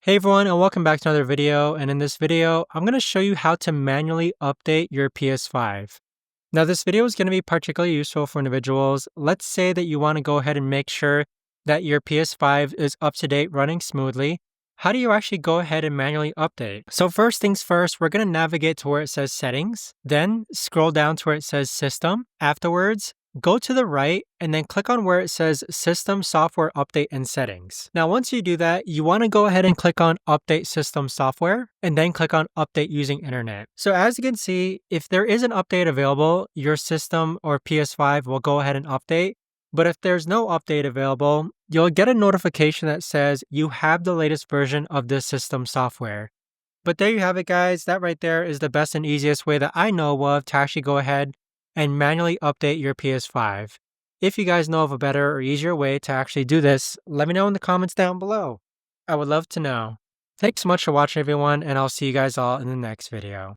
Hey everyone, and welcome back to another video. And in this video, I'm going to show you how to manually update your PS5. Now, this video is going to be particularly useful for individuals. Let's say that you want to go ahead and make sure that your PS5 is up to date, running smoothly. How do you actually go ahead and manually update? So first things first, we're going to navigate to where it says settings, then scroll down to where it says system. Afterwards, go to the right and then click on where it says System Software Update and Settings. Now, once you do that, you want to go ahead and click on Update System Software and then click on Update Using Internet. So as you can see, if there is an update available, your system or PS5 will go ahead and update. But if there's no update available, you'll get a notification that says you have the latest version of this system software. But there you have it, guys. That right there is the best and easiest way that I know of to actually go ahead and manually update your PS5. If you guys know of a better or easier way to actually do this, let me know in the comments down below. I would love to know. Thanks so much for watching, everyone, and I'll see you guys all in the next video.